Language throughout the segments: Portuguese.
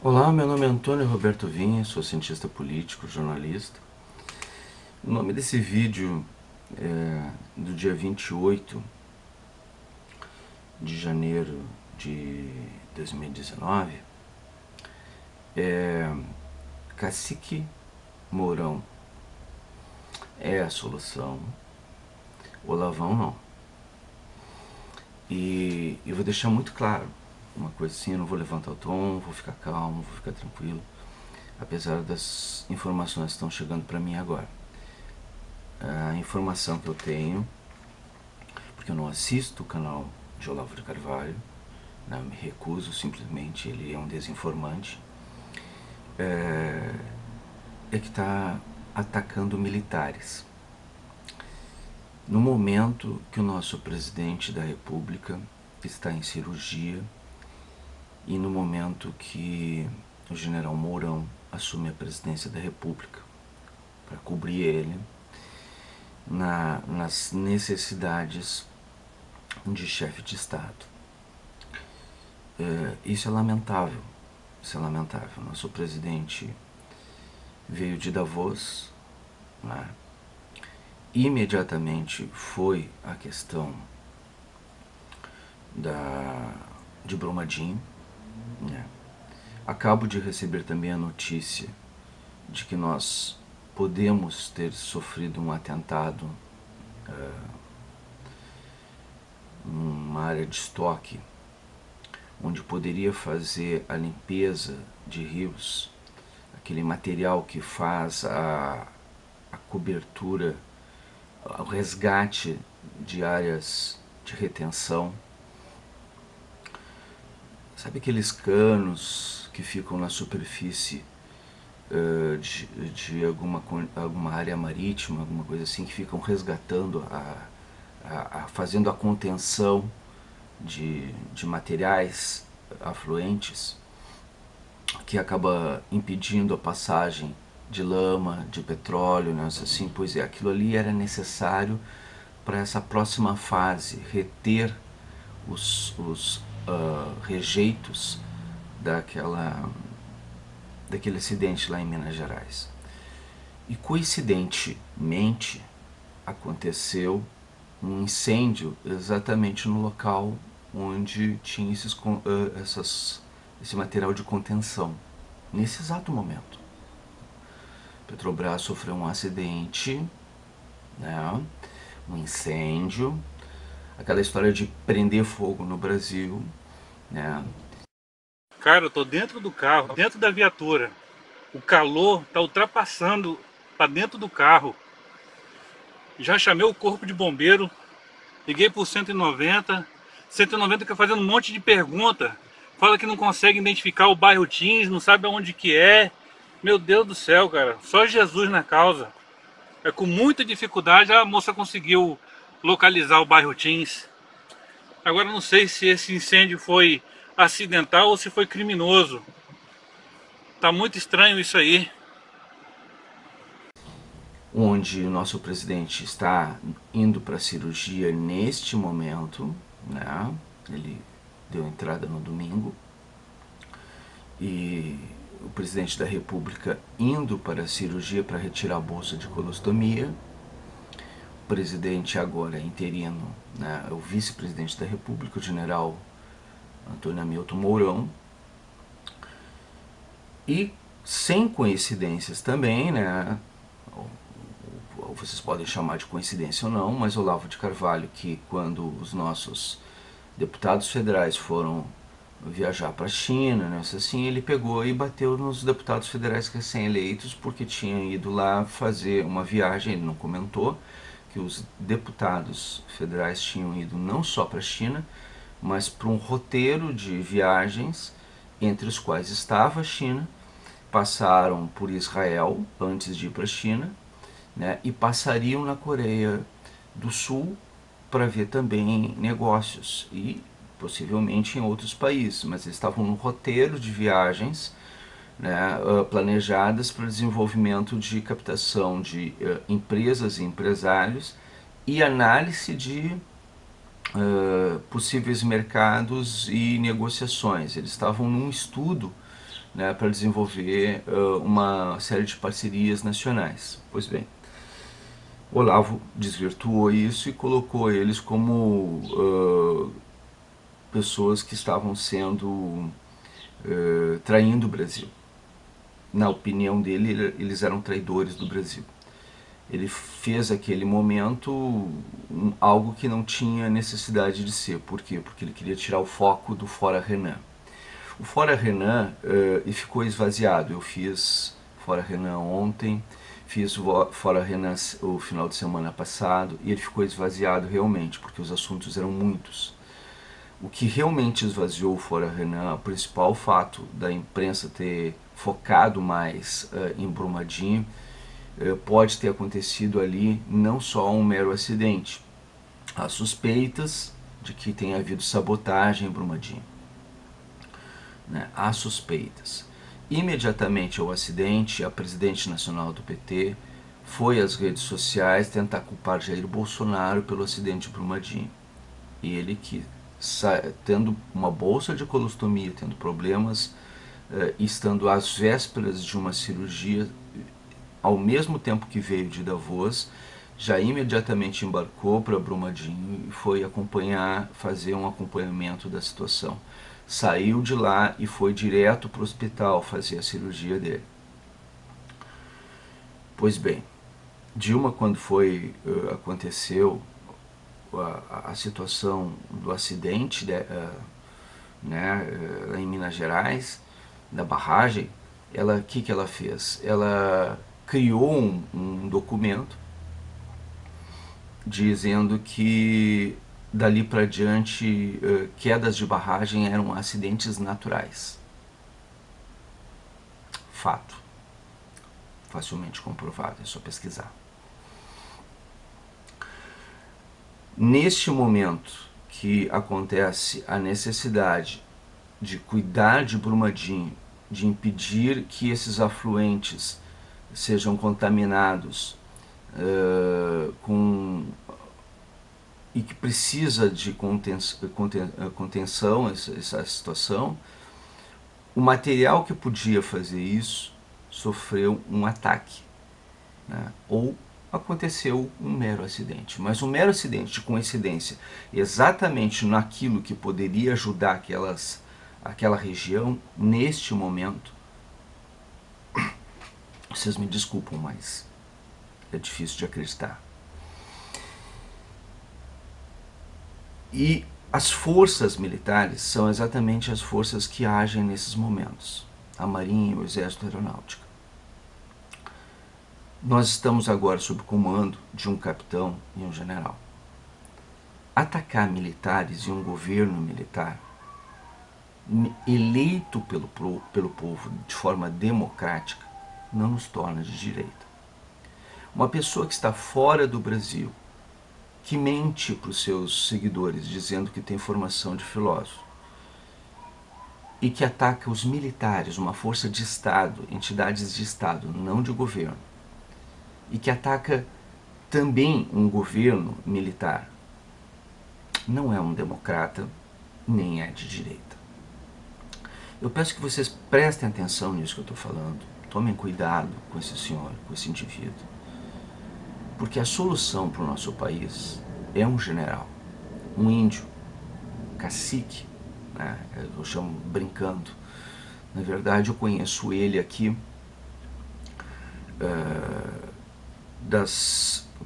Olá, meu nome é Antônio Roberto Vinha, sou cientista político, jornalista. O nome desse vídeo é do dia 28 de janeiro de 2019. É Cacique Mourão é a solução, Olavão não. E eu vou deixar muito claro uma coisa assim, eu não vou levantar o tom, vou ficar calmo, vou ficar tranquilo, apesar das informações que estão chegando para mim agora. A informação que eu tenho, porque eu não assisto o canal de Olavo de Carvalho, né, me recuso simplesmente, ele é um desinformante, é que está atacando militares. No momento que o nosso presidente da República está em cirurgia e no momento que o general Mourão assume a presidência da República para cobrir ele nas necessidades de chefe de Estado. Isso é lamentável, isso é lamentável. Nosso presidente veio de Davos, né? Imediatamente foi a questão de Brumadinho, né? Acabo de receber também a notícia de que nós podemos ter sofrido um atentado numa área de estoque, onde poderia fazer a limpeza de rios, aquele material que faz a cobertura, o resgate de áreas de retenção. Sabe aqueles canos que ficam na superfície de alguma área marítima, alguma coisa assim, que ficam resgatando, fazendo a contenção de materiais afluentes, que acaba impedindo a passagem de lama, de petróleo, né? Assim, pois é, aquilo ali era necessário para essa próxima fase, reter os rejeitos daquele acidente lá em Minas Gerais. E coincidentemente aconteceu um incêndio exatamente no local onde tinha esse material de contenção. Nesse exato momento, Petrobras sofreu um acidente, né? Um incêndio, aquela história de prender fogo no Brasil, né? Cara, eu tô dentro do carro, dentro da viatura. O calor tá ultrapassando para dentro do carro. Já chamei o corpo de bombeiro, liguei por 190. 190 fica fazendo um monte de pergunta. Fala que não consegue identificar o bairro Teens, não sabe aonde que é. Meu Deus do céu, cara. Só Jesus na causa. É com muita dificuldade a moça conseguiu localizar o bairro Teens. Agora não sei se esse incêndio foi acidental ou se foi criminoso. Tá muito estranho isso aí. Onde o nosso presidente está indo para a cirurgia neste momento, né? Ele deu entrada no domingo, e o presidente da República indo para a cirurgia para retirar a bolsa de colostomia. O presidente agora interino, né, o vice-presidente da República, o general Antônio Hamilton Mourão. E sem coincidências também, né, vocês podem chamar de coincidência ou não, mas Olavo de Carvalho, que quando os nossos deputados federais foram viajar para a China, né, assim, ele pegou e bateu nos deputados federais recém-eleitos porque tinham ido lá fazer uma viagem. Ele não comentou que os deputados federais tinham ido não só para a China, mas para um roteiro de viagens, entre os quais estava a China, passaram por Israel antes de ir para a China, né, e passariam na Coreia do Sul para ver também negócios e possivelmente em outros países, mas eles estavam no roteiro de viagens, né, planejadas para desenvolvimento de captação de empresas e empresários e análise de possíveis mercados e negociações. Eles estavam num estudo né, para desenvolver uma série de parcerias nacionais. Pois bem, Olavo desvirtuou isso e colocou eles como pessoas que estavam sendo traindo o Brasil. Na opinião dele, eles eram traidores do Brasil. Ele fez aquele momento algo que não tinha necessidade de ser. Por quê? Porque ele queria tirar o foco do Fora Renan. O Fora Renan ficou esvaziado. Eu fiz Fora Renan ontem, fiz o Fora Renan o final de semana passado, e ele ficou esvaziado realmente, porque os assuntos eram muitos. O que realmente esvaziou o Fora Renan, o principal fato da imprensa ter focado mais em Brumadinho, pode ter acontecido ali não só um mero acidente. Há suspeitas de que tenha havido sabotagem em Brumadinho. Né? Há suspeitas. Imediatamente ao acidente, a presidente nacional do PT foi às redes sociais tentar culpar Jair Bolsonaro pelo acidente de Brumadinho. Ele que, tendo uma bolsa de colostomia, tendo problemas, estando às vésperas de uma cirurgia, ao mesmo tempo que veio de Davos, já imediatamente embarcou para Brumadinho e foi fazer um acompanhamento da situação. Saiu de lá e foi direto para o hospital fazer a cirurgia dele. Pois bem, Dilma, quando aconteceu a situação do acidente, né, em Minas Gerais, da barragem, o que ela fez? Ela criou um documento dizendo que dali para diante quedas de barragem eram acidentes naturais. Fato. Facilmente comprovado, é só pesquisar. Neste momento que acontece a necessidade de cuidar de Brumadinho, de impedir que esses afluentes sejam contaminados e que precisa de contenção essa situação, o material que podia fazer isso sofreu um ataque, né? Ou aconteceu um mero acidente. Mas um mero acidente de coincidência exatamente naquilo que poderia ajudar aquela região, neste momento, vocês me desculpam, mas é difícil de acreditar. E as forças militares são exatamente as forças que agem nesses momentos. A Marinha e o Exército Aeronáutico. Nós estamos agora sob o comando de um capitão e um general. Atacar militares e um governo militar eleito pelo povo de forma democrática não nos torna de direita. Uma pessoa que está fora do Brasil, que mente para os seus seguidores dizendo que tem formação de filósofo e que ataca os militares, uma força de Estado, entidades de Estado, não de governo, e que ataca também um governo militar, não é um democrata, nem é de direita. Eu peço que vocês prestem atenção nisso que eu estou falando, tomem cuidado com esse senhor, com esse indivíduo, porque a solução para o nosso país é um general, um índio, cacique, né? Eu chamo brincando. Na verdade, eu conheço ele aqui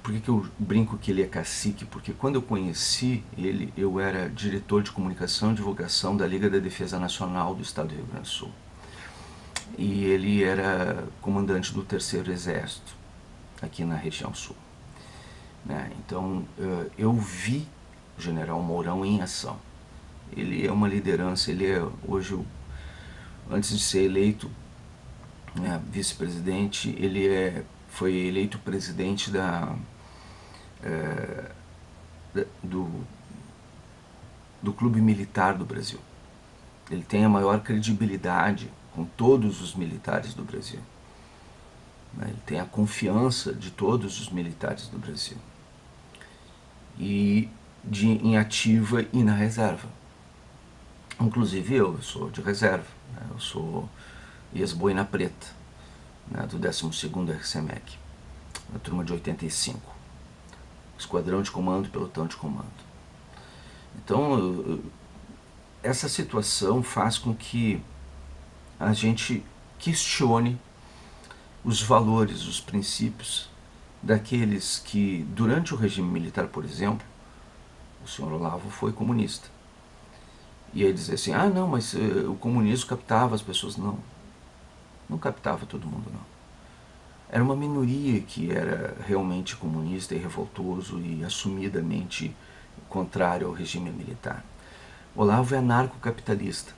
Por que eu brinco que ele é cacique? Porque quando eu conheci ele, eu era diretor de comunicação e divulgação da Liga da Defesa Nacional do Estado do Rio Grande do Sul. E ele era comandante do 3º Exército, aqui na região sul. Né? Então, eu vi o general Mourão em ação. Ele é uma liderança, ele é hoje, antes de ser eleito vice-presidente, ele foi eleito presidente do Clube Militar do Brasil. Ele tem a maior credibilidade com todos os militares do Brasil. Ele tem a confiança de todos os militares do Brasil. E em ativa e na reserva. Inclusive eu sou de reserva. Eu sou ex-boina preta, né, do 12º RCMEC, na turma de 85. Esquadrão de comando, pelotão de comando. Então, essa situação faz com que a gente questione os valores, os princípios daqueles que, durante o regime militar, por exemplo, o senhor Olavo foi comunista. E aí dizer assim, ah não, mas o comunismo captava as pessoas. Não, não captava todo mundo, não. Era uma minoria que era realmente comunista e revoltoso e assumidamente contrário ao regime militar. Olavo é anarcocapitalista,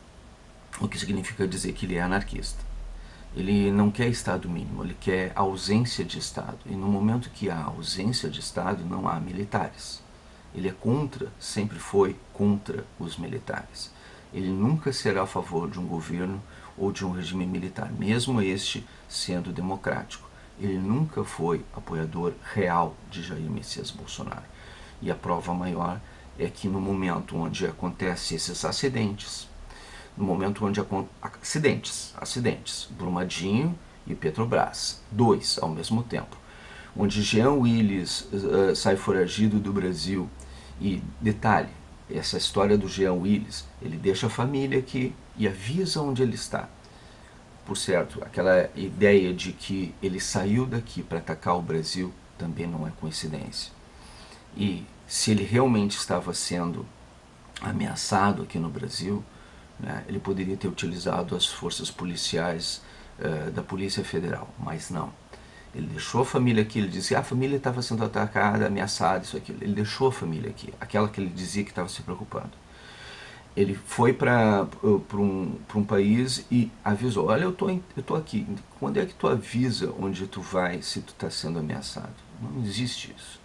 o que significa dizer que ele é anarquista. Ele não quer Estado mínimo, ele quer ausência de Estado. E no momento que há ausência de Estado, não há militares. Ele é contra, sempre foi contra os militares. Ele nunca será a favor de um governo ou de um regime militar, mesmo este sendo democrático. Ele nunca foi apoiador real de Jair Messias Bolsonaro. E a prova maior é que no momento onde acontecem esses acidentes, no momento onde acidentes, Brumadinho e Petrobras, 2 ao mesmo tempo, onde Jean Willis sai foragido do Brasil, e detalhe, essa história do Jean Willis, ele deixa a família aqui e avisa onde ele está. Por certo, aquela ideia de que ele saiu daqui para atacar o Brasil também não é coincidência. E se ele realmente estava sendo ameaçado aqui no Brasil, né, ele poderia ter utilizado as forças policiais da Polícia Federal, mas não. Ele deixou a família aqui, ele disse que a família estava sendo atacada, ameaçada, isso, aquilo. Ele deixou a família aqui, aquela que ele dizia que estava se preocupando. Ele foi para um país e avisou, olha, eu tô aqui, quando é que tu avisa onde tu vai se tu está sendo ameaçado? Não existe isso.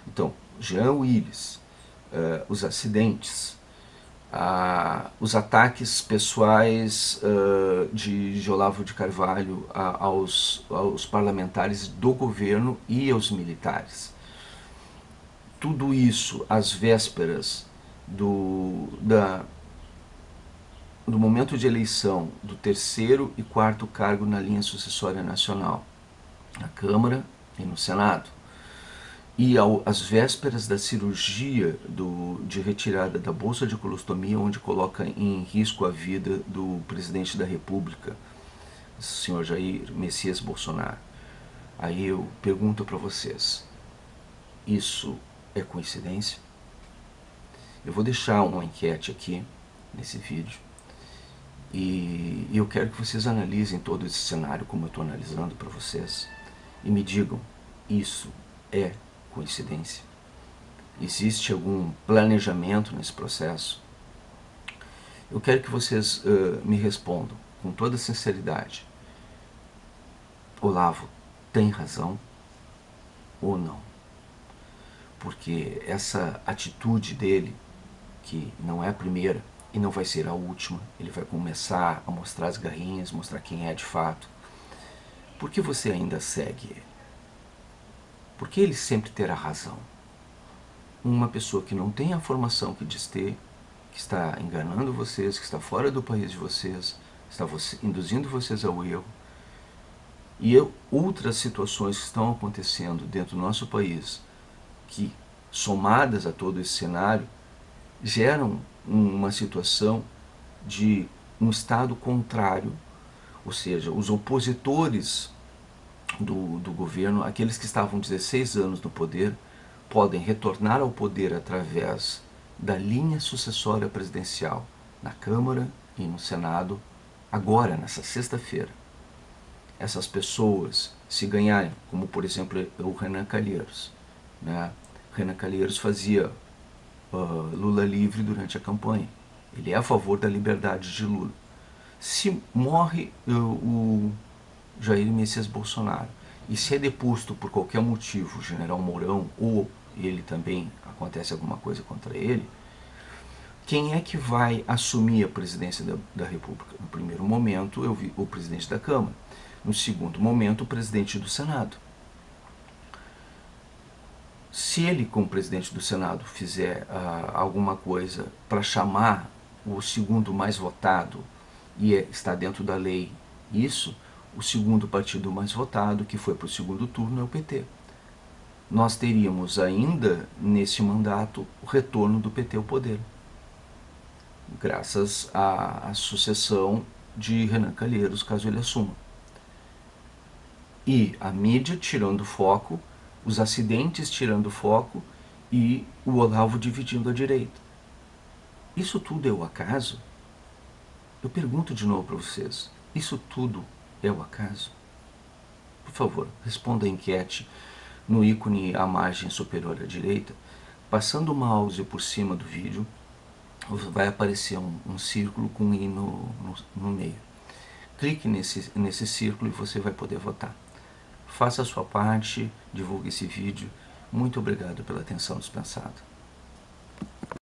Então, Jean Willis, os acidentes, os ataques pessoais de Olavo de Carvalho aos parlamentares do governo e aos militares. Tudo isso às vésperas do momento de eleição do 3º e 4º cargo na linha sucessória nacional, na Câmara e no Senado. E às vésperas da cirurgia de retirada da bolsa de colostomia, onde coloca em risco a vida do presidente da República, o senhor Jair Messias Bolsonaro. Aí eu pergunto para vocês, isso é coincidência? Eu vou deixar uma enquete aqui nesse vídeo e eu quero que vocês analisem todo esse cenário como eu estou analisando para vocês e me digam, isso é coincidência? Existe algum planejamento nesse processo? Eu quero que vocês me respondam com toda sinceridade. Olavo tem razão ou não? Porque essa atitude dele, que não é a primeira e não vai ser a última, ele vai começar a mostrar as garrinhas, mostrar quem é de fato. Por que você ainda segue ele? Porque ele sempre terá razão. Uma pessoa que não tem a formação que diz ter, que está enganando vocês, que está fora do país de vocês, está induzindo vocês ao erro, e outras situações que estão acontecendo dentro do nosso país, que, somadas a todo esse cenário, geram uma situação de um Estado contrário, ou seja, os opositores do governo, aqueles que estavam 16 anos no poder, podem retornar ao poder através da linha sucessória presidencial na Câmara e no Senado, agora, nessa sexta-feira. Essas pessoas, se ganharem, como por exemplo o Renan Calheiros, né? Renan Calheiros fazia Lula livre durante a campanha. Ele é a favor da liberdade de Lula. Se morre o Jair Messias Bolsonaro e se é deposto por qualquer motivo o general Mourão, ou ele também acontece alguma coisa contra ele, quem é que vai assumir a presidência da República? No primeiro momento, eu vi o presidente da Câmara. No segundo momento, o presidente do Senado. Se ele, como presidente do Senado, fizer alguma coisa para chamar o segundo mais votado e está dentro da lei Isso, o segundo partido mais votado, que foi para o segundo turno, é o PT. Nós teríamos ainda, nesse mandato, o retorno do PT ao poder, graças à sucessão de Renan Calheiros, caso ele assuma. E a mídia tirando foco, os acidentes tirando foco e o Olavo dividindo a direita. Isso tudo é o acaso? Eu pergunto de novo para vocês, isso tudo é o acaso? Por favor, responda a enquete no ícone à margem superior à direita. Passando o mouse por cima do vídeo, vai aparecer um círculo com um i no meio. Clique nesse círculo e você vai poder votar. Faça a sua parte, divulgue esse vídeo. Muito obrigado pela atenção dispensada.